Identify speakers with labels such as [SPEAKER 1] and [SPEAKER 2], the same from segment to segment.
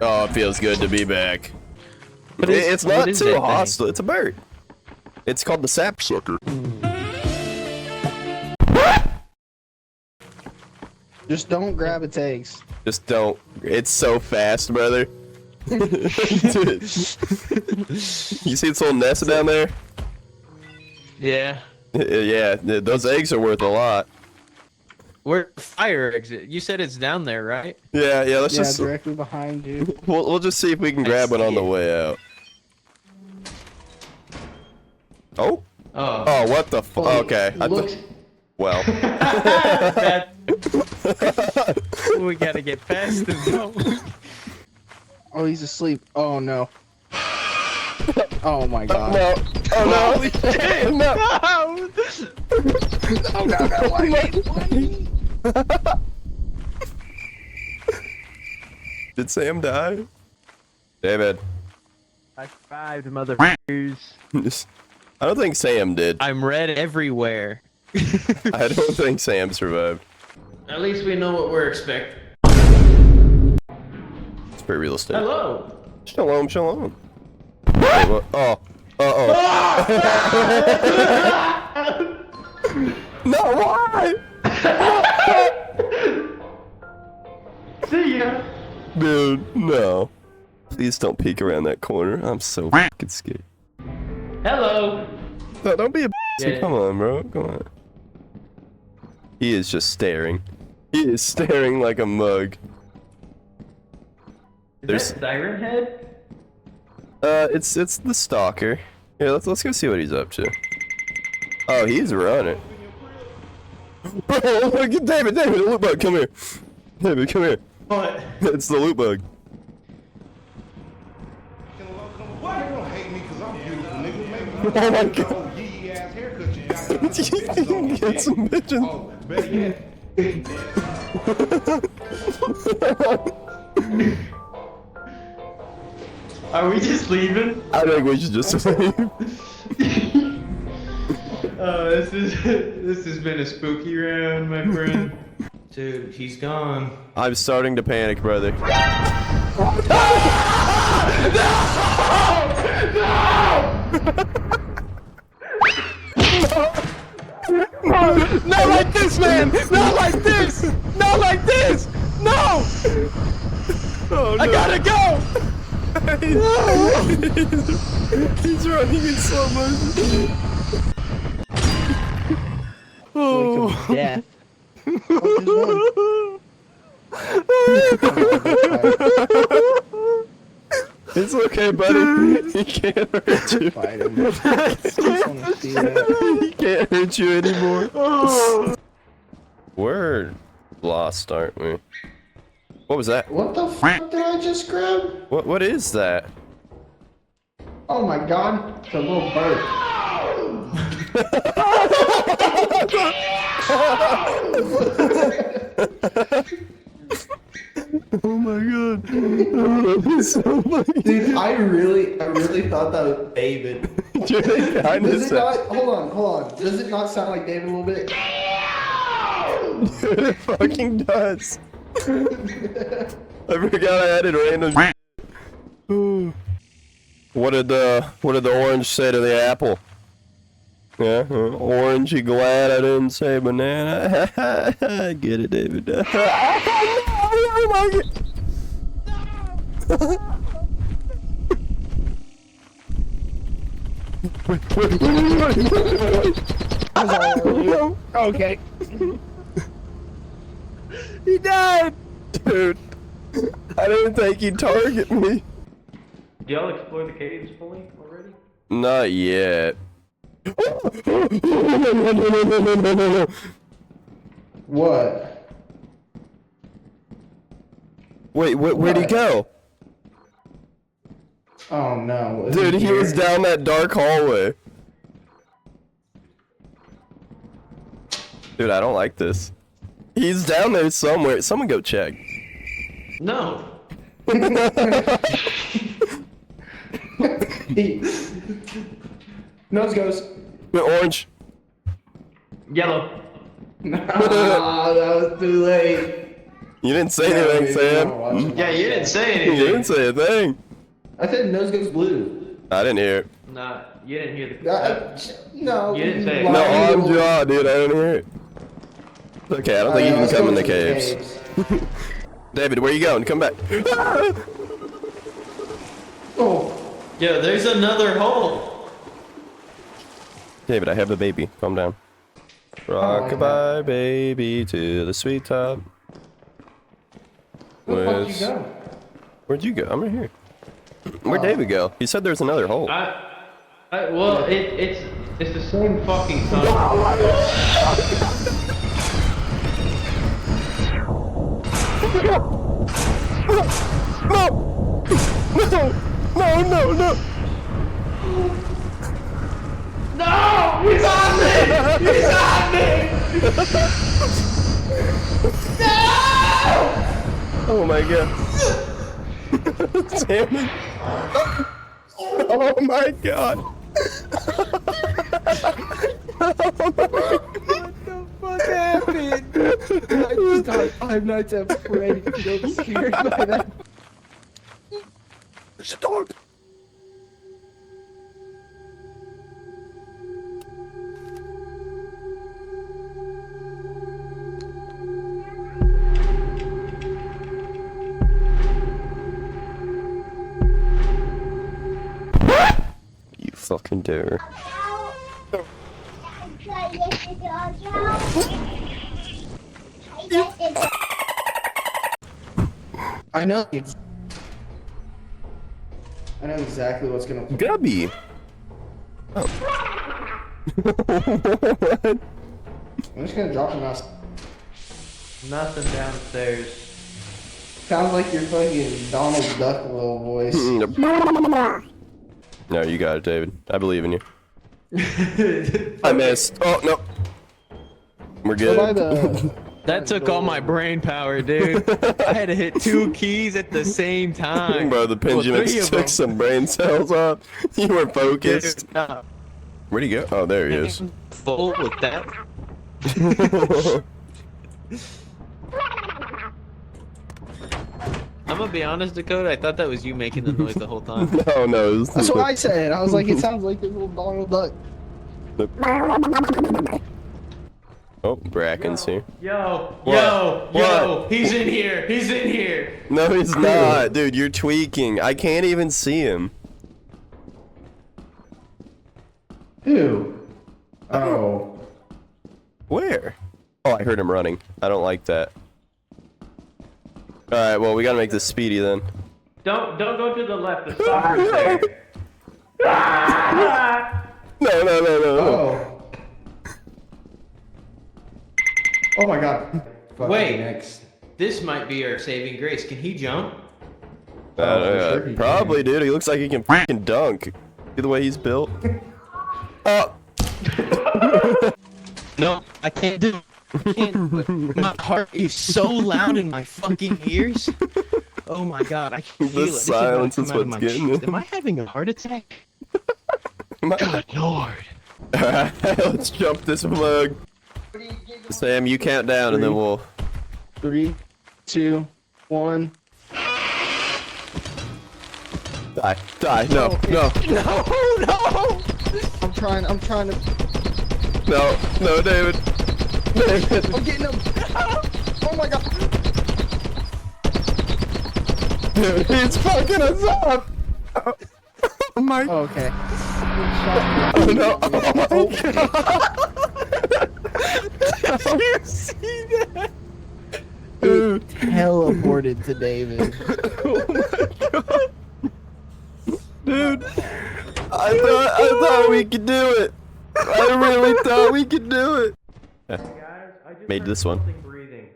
[SPEAKER 1] Oh, it feels good to be back.
[SPEAKER 2] It's
[SPEAKER 1] not too hostile. It's a bird. It's called the sapsucker.
[SPEAKER 3] Just don't grab its eggs.
[SPEAKER 1] Just don't. It's so fast, brother. Dude. You see its little nest down there?
[SPEAKER 2] Yeah.
[SPEAKER 1] Yeah, those eggs are worth a lot.
[SPEAKER 2] Where fire exit? You said it's down there, right?
[SPEAKER 1] Yeah, let's
[SPEAKER 3] Yeah,
[SPEAKER 1] just.
[SPEAKER 3] directly behind you.
[SPEAKER 1] We'll just see if we can grab one on the way out. Oh.
[SPEAKER 2] Oh.
[SPEAKER 1] Oh, what the fuck? Okay. Well.
[SPEAKER 2] We gotta get past him. No.
[SPEAKER 3] Oh, he's asleep. Oh no. Oh my god.
[SPEAKER 1] No. Oh no.
[SPEAKER 2] Holy shit!
[SPEAKER 1] No.
[SPEAKER 3] Oh no, no, why me?
[SPEAKER 1] Did Sam die? David.
[SPEAKER 2] I survived, motherfuckers.
[SPEAKER 1] I don't think Sam did.
[SPEAKER 2] I'm red everywhere.
[SPEAKER 1] I don't think Sam survived.
[SPEAKER 2] At least we know what we're expecting.
[SPEAKER 1] It's pretty real estate.
[SPEAKER 2] Hello.
[SPEAKER 1] Shalom, shalom. Wait, what? Oh. Uh-oh. No, why?
[SPEAKER 2] See ya.
[SPEAKER 1] Dude, no. Please don't peek around that corner. I'm so fucking scared.
[SPEAKER 2] Hello.
[SPEAKER 1] No, don't be a
[SPEAKER 2] Yeah.
[SPEAKER 1] Come on, bro. Come on. He is just staring. He is staring like a mug.
[SPEAKER 2] Is that Siren Head?
[SPEAKER 1] It's the stalker. Yeah, let's go see what he's up to. Oh, he's running. Bro, look at David, the loot bug, come here. David, come here.
[SPEAKER 2] What?
[SPEAKER 1] It's the loot bug.
[SPEAKER 4] Why you gonna hate me because I'm beautiful, nigga? Maybe
[SPEAKER 1] Oh my god.
[SPEAKER 4] yee ass haircut you got.
[SPEAKER 1] You can get some bitches.
[SPEAKER 4] Oh, better yet.
[SPEAKER 2] Are we just leaving?
[SPEAKER 1] I think we should just leave.
[SPEAKER 2] This has been a spooky round, my friend. Dude, he's gone.
[SPEAKER 1] I'm starting to panic, brother.
[SPEAKER 3] Not like this, man! Not like this! Not like this! No!
[SPEAKER 1] Oh, no.
[SPEAKER 3] I gotta go!
[SPEAKER 1] He's running in slow motion. Oh.
[SPEAKER 3] Death.
[SPEAKER 1] It's okay, buddy. He can't hurt you.
[SPEAKER 3] Fight him. I just wanna see that.
[SPEAKER 1] He can't hurt you anymore. We're lost, aren't we? What was that?
[SPEAKER 3] What the fuck did I just grab?
[SPEAKER 1] What is that?
[SPEAKER 3] Oh my god, it's a little bird.
[SPEAKER 1] Oh my god. That's so funny.
[SPEAKER 3] Dude, I really thought that was David.
[SPEAKER 1] Dude, it kinda
[SPEAKER 3] Does it
[SPEAKER 1] sound-
[SPEAKER 3] not? Hold on. Does it not sound like David a little bit?
[SPEAKER 1] Dude, it fucking does. I forgot I added random. What did the orange say to the apple? Yeah, orange, you glad I didn't say banana? I get it, David. Oh my god.
[SPEAKER 3] Okay.
[SPEAKER 1] He died! Dude, I didn't think he'd target me.
[SPEAKER 2] Did y'all explore the caves fully already?
[SPEAKER 1] Not yet.
[SPEAKER 3] What?
[SPEAKER 1] Wait, where'd he go?
[SPEAKER 3] Oh no. Is
[SPEAKER 1] Dude, he was
[SPEAKER 3] here?
[SPEAKER 1] down that dark hallway. Dude, I don't like this. He's down there somewhere. Someone go check.
[SPEAKER 2] No.
[SPEAKER 3] Nose goes.
[SPEAKER 1] Orange.
[SPEAKER 2] Yellow.
[SPEAKER 3] Nah, that was too late.
[SPEAKER 1] You didn't say anything, Sam.
[SPEAKER 2] Yeah, you didn't say
[SPEAKER 1] You
[SPEAKER 2] anything.
[SPEAKER 1] didn't say a thing.
[SPEAKER 3] I said nose goes blue.
[SPEAKER 1] I didn't hear it.
[SPEAKER 2] Nah, you didn't hear the.
[SPEAKER 3] No.
[SPEAKER 2] You didn't say it.
[SPEAKER 1] No,
[SPEAKER 3] lied.
[SPEAKER 1] on jaw, dude. I didn't hear it. Okay, I don't think you can come in the caves. David, where you going? Come back.
[SPEAKER 3] Oh.
[SPEAKER 2] Yo, there's another hole.
[SPEAKER 1] David, I have a baby. Calm down. Rock-a-bye, baby, to the sweet top.
[SPEAKER 3] Where the fuck you go?
[SPEAKER 1] Where'd you go? I'm right here. Where'd David go? He said there's another hole.
[SPEAKER 2] Well, it's the same fucking tunnel.
[SPEAKER 1] No!
[SPEAKER 2] No! He's on me! He's on me!
[SPEAKER 1] Oh my god. Damn it. Oh my god.
[SPEAKER 3] What happened? I just died 5 nights at Freddy's. So scared by that.
[SPEAKER 1] Stop. You fucking dare.
[SPEAKER 3] I know. I know exactly what's gonna.
[SPEAKER 1] Gubby. Oh. What?
[SPEAKER 3] I'm just gonna drop him out.
[SPEAKER 2] Nothing downstairs.
[SPEAKER 3] Sounds like your fucking Donald Duck little voice.
[SPEAKER 1] No, you got it, David. I believe in you. I missed. Oh, no. We're
[SPEAKER 3] Go by
[SPEAKER 1] good.
[SPEAKER 3] the.
[SPEAKER 5] That took all my brain power, dude. I had to hit 2 keys at the same time.
[SPEAKER 1] Bro, the
[SPEAKER 5] Well, 3
[SPEAKER 1] Pendulum
[SPEAKER 5] of
[SPEAKER 1] took
[SPEAKER 5] them.
[SPEAKER 1] some brain cells off. You were focused.
[SPEAKER 5] Dude, nah.
[SPEAKER 1] Where'd he go? Oh, there he is.
[SPEAKER 5] Full with that. I'm gonna be honest, Dakota. I thought that was you making the noise the whole time.
[SPEAKER 1] No, it was
[SPEAKER 3] That's what I said. I was like, it sounds like this little Donald Duck.
[SPEAKER 1] Oh, Bracken's here.
[SPEAKER 2] Yo,
[SPEAKER 1] What?
[SPEAKER 2] yo,
[SPEAKER 1] What?
[SPEAKER 2] yo! He's in here! He's in here!
[SPEAKER 1] No, he's not. Dude, you're tweaking. I can't even see him.
[SPEAKER 3] Who? Oh.
[SPEAKER 1] Where? Oh, I heard him running. I don't like that. Alright, well, we gotta make this speedy then.
[SPEAKER 2] Don't go to the left. The stalker's there.
[SPEAKER 1] No.
[SPEAKER 3] Oh. Oh my god. Fuck,
[SPEAKER 2] Wait.
[SPEAKER 3] Next.
[SPEAKER 2] This might be our saving grace. Can he jump?
[SPEAKER 3] for sure he
[SPEAKER 1] Probably, dude. He looks like he can fucking dunk. See the way he's built? Oh.
[SPEAKER 5] No, I can't do it. I can't. My heart is so loud in my fucking ears. Oh my god, I can feel it. This
[SPEAKER 1] silence
[SPEAKER 5] about
[SPEAKER 1] is
[SPEAKER 5] to come out of
[SPEAKER 1] what's
[SPEAKER 5] my
[SPEAKER 1] getting
[SPEAKER 5] chest.
[SPEAKER 1] you.
[SPEAKER 5] Am I having a heart attack?
[SPEAKER 1] Alright,
[SPEAKER 5] Good lord.
[SPEAKER 1] let's jump this plug. Sam, you count down and then we'll...
[SPEAKER 3] 3, 2, 1.
[SPEAKER 1] Die. No.
[SPEAKER 3] No! I'm trying to.
[SPEAKER 1] No, David. David.
[SPEAKER 3] I'm getting him! Oh my god!
[SPEAKER 1] Dude, he's fucking us up. Oh my...
[SPEAKER 3] Oh, okay.
[SPEAKER 1] Oh no. Oh my god. Did you see that? Dude.
[SPEAKER 3] Teleported to David.
[SPEAKER 1] Oh my god. Dude. I thought we could do it. I really thought we could do it.
[SPEAKER 2] Guys, I just
[SPEAKER 1] Made
[SPEAKER 2] heard
[SPEAKER 1] this one.
[SPEAKER 2] something breathing.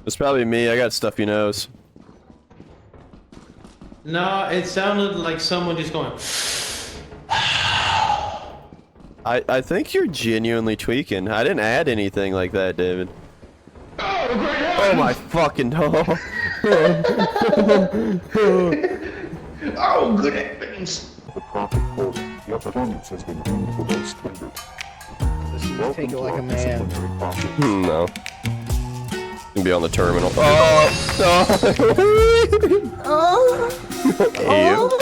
[SPEAKER 1] It's probably me. I got stuffy nose.
[SPEAKER 2] No, it sounded like someone just going.
[SPEAKER 1] I think you're genuinely tweaking. I didn't add anything like that, David. Oh my fucking oh.
[SPEAKER 4] Oh, good heavens.
[SPEAKER 3] Take it like a man.
[SPEAKER 1] No. can be on the terminal. Oh! Oh!
[SPEAKER 3] Oh!
[SPEAKER 1] Ew.